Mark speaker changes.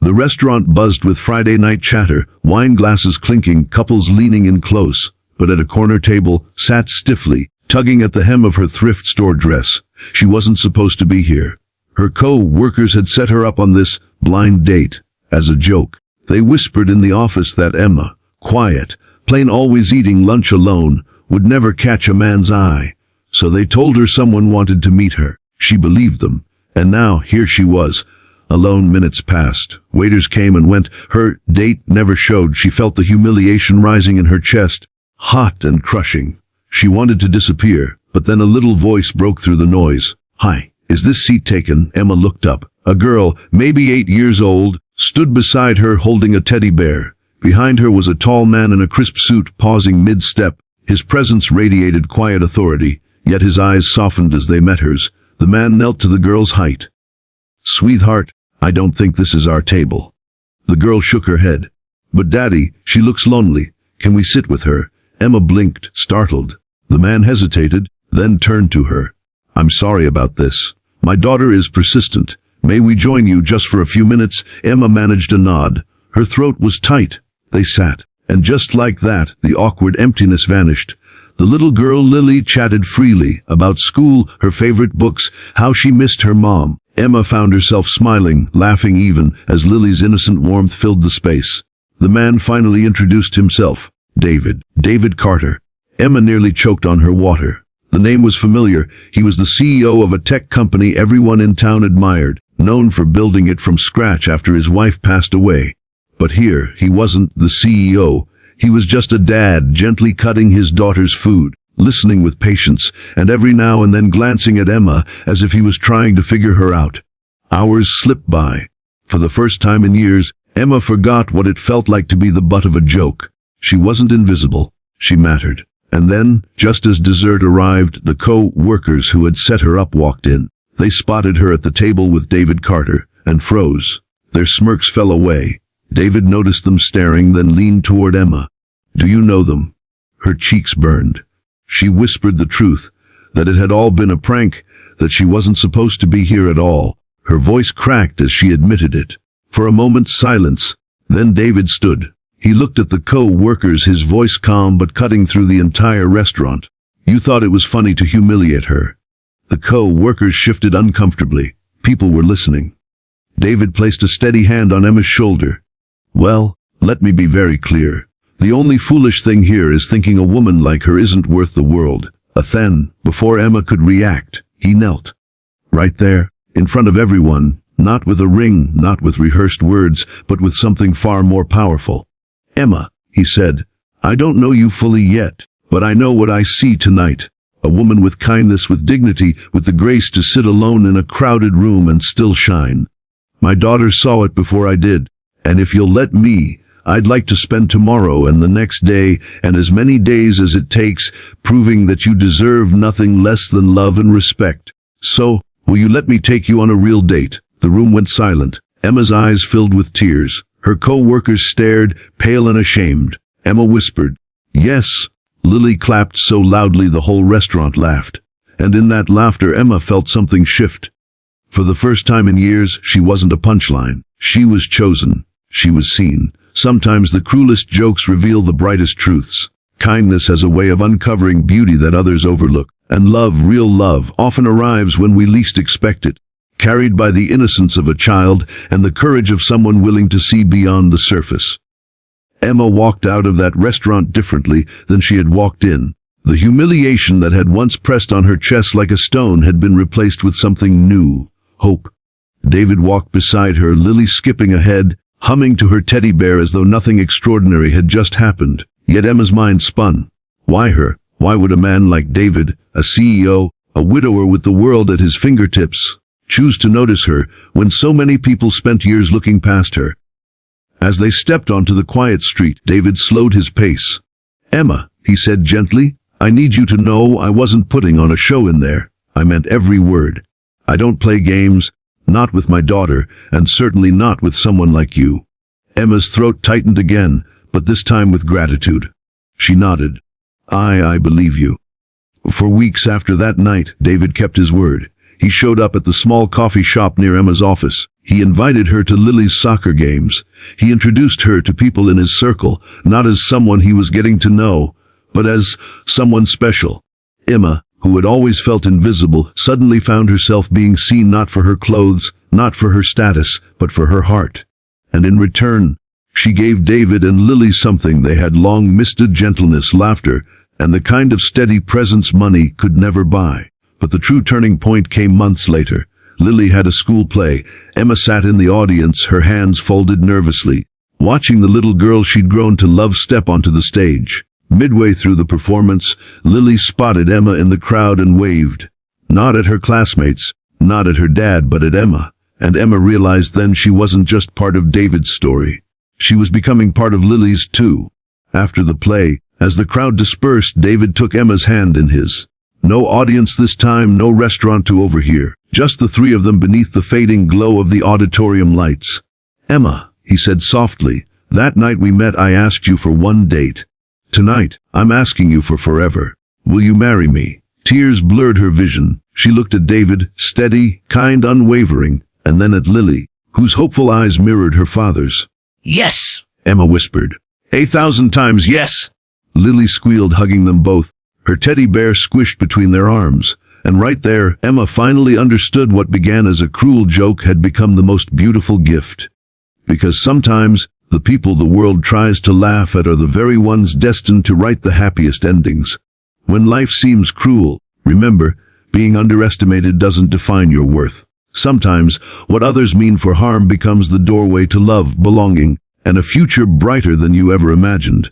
Speaker 1: The restaurant buzzed with Friday night chatter, wine glasses clinking, couples leaning in close. But at a corner table, sat stiffly, tugging at the hem of her thrift store dress. She wasn't supposed to be here. Her co-workers had set her up on this blind date as a joke. They whispered in the office that Emma, quiet, plain always eating lunch alone, would never catch a man's eye. So they told her someone wanted to meet her. She believed them. And now, here she was. Alone. Minutes passed. Waiters came and went. Her date never showed. She felt the humiliation rising in her chest, hot and crushing. She wanted to disappear, but then a little voice broke through the noise. "Hi, is this seat taken?" Emma looked up. A girl, maybe 8 years old, stood beside her holding a teddy bear. Behind her was a tall man in a crisp suit, pausing mid-step. His presence radiated quiet authority, yet his eyes softened as they met hers. The man knelt to the girl's height. "Sweetheart, I don't think this is our table." The girl shook her head. "But Daddy, she looks lonely. Can we sit with her?" Emma blinked, startled. The man hesitated, then turned to her. "I'm sorry about this. My daughter is persistent. May we join you just for a few minutes?" Emma managed a nod. Her throat was tight. They sat, and just like that, the awkward emptiness vanished. The little girl Lily chatted freely about school, her favorite books, how she missed her mom. Emma found herself smiling, laughing even, as Lily's innocent warmth filled the space. The man finally introduced himself. David Carter. Emma nearly choked on her water. The name was familiar. He was the CEO of a tech company everyone in town admired, known for building it from scratch after his wife passed away. But here, he wasn't the CEO. He was just a dad, gently cutting his daughter's food, listening with patience, and every now and then glancing at Emma as if he was trying to figure her out. Hours slipped by. For the first time in years, Emma forgot what it felt like to be the butt of a joke. She wasn't invisible. She mattered. And then, just as dessert arrived, the co-workers who had set her up walked in. They spotted her at the table with David Carter, and froze. Their smirks fell away. David noticed them staring, then leaned toward Emma. "Do you know them?" Her cheeks burned. She whispered the truth, that it had all been a prank, that she wasn't supposed to be here at all. Her voice cracked as she admitted it. For a moment, silence. Then David stood. He looked at the co-workers, his voice calm but cutting through the entire restaurant. "You thought it was funny to humiliate her." The co-workers shifted uncomfortably. People were listening. David placed a steady hand on Emma's shoulder. "Well, let me be very clear. The only foolish thing here is thinking a woman like her isn't worth the world." Then, before Emma could react, he knelt. Right there, in front of everyone, not with a ring, not with rehearsed words, but with something far more powerful. "Emma," he said, "I don't know you fully yet, but I know what I see tonight. A woman with kindness, with dignity, with the grace to sit alone in a crowded room and still shine. My daughter saw it before I did, and if you'll let me, I'd like to spend tomorrow and the next day and as many days as it takes proving that you deserve nothing less than love and respect. So, will you let me take you on a real date?" The room went silent. Emma's eyes filled with tears. Her co-workers stared, pale and ashamed. Emma whispered, "Yes." Lily clapped so loudly the whole restaurant laughed. And in that laughter, Emma felt something shift. For the first time in years, she wasn't a punchline. She was chosen. She was seen. Sometimes the cruelest jokes reveal the brightest truths. Kindness has a way of uncovering beauty that others overlook. And love, real love, often arrives when we least expect it, carried by the innocence of a child and the courage of someone willing to see beyond the surface. Emma walked out of that restaurant differently than she had walked in. The humiliation that had once pressed on her chest like a stone had been replaced with something new, hope. David walked beside her, Lily skipping ahead, humming to her teddy bear as though nothing extraordinary had just happened. Yet Emma's mind spun. Why her? Why would a man like David, a CEO, a widower with the world at his fingertips, choose to notice her when so many people spent years looking past her? As they stepped onto the quiet street, David slowed his pace. "Emma," he said gently, "I need you to know I wasn't putting on a show in there. I meant every word. I don't play games, not with my daughter, and certainly not with someone like you." Emma's throat tightened again, but this time with gratitude. She nodded. I believe you." For weeks after that night, David kept his word. He showed up at the small coffee shop near Emma's office. He invited her to Lily's soccer games. He introduced her to people in his circle, not as someone he was getting to know, but as someone special. Emma, who had always felt invisible, suddenly found herself being seen not for her clothes, not for her status, but for her heart. And in return, she gave David and Lily something they had long missed: gentleness, laughter, and the kind of steady presence money could never buy. But the true turning point came months later. Lily had a school play. Emma sat in the audience, her hands folded nervously, watching the little girl she'd grown to love step onto the stage. Midway through the performance, Lily spotted Emma in the crowd and waved. Not at her classmates, not at her dad, but at Emma. And Emma realized then she wasn't just part of David's story. She was becoming part of Lily's too. After the play, as the crowd dispersed, David took Emma's hand in his. No audience this time, no restaurant to overhear. Just the three of them beneath the fading glow of the auditorium lights. "Emma," he said softly, "that night we met I asked you for one date. Tonight, I'm asking you for forever. Will you marry me?" Tears blurred her vision. She looked at David, steady, kind, unwavering, and then at Lily, whose hopeful eyes mirrored her father's.
Speaker 2: "Yes,"
Speaker 1: Emma whispered. 8,000 times yes! Lily squealed, hugging them both, her teddy bear squished between their arms. And right there, Emma finally understood what began as a cruel joke had become the most beautiful gift. Because sometimes, the people the world tries to laugh at are the very ones destined to write the happiest endings. When life seems cruel, remember, being underestimated doesn't define your worth. Sometimes, what others mean for harm becomes the doorway to love, belonging, and a future brighter than you ever imagined.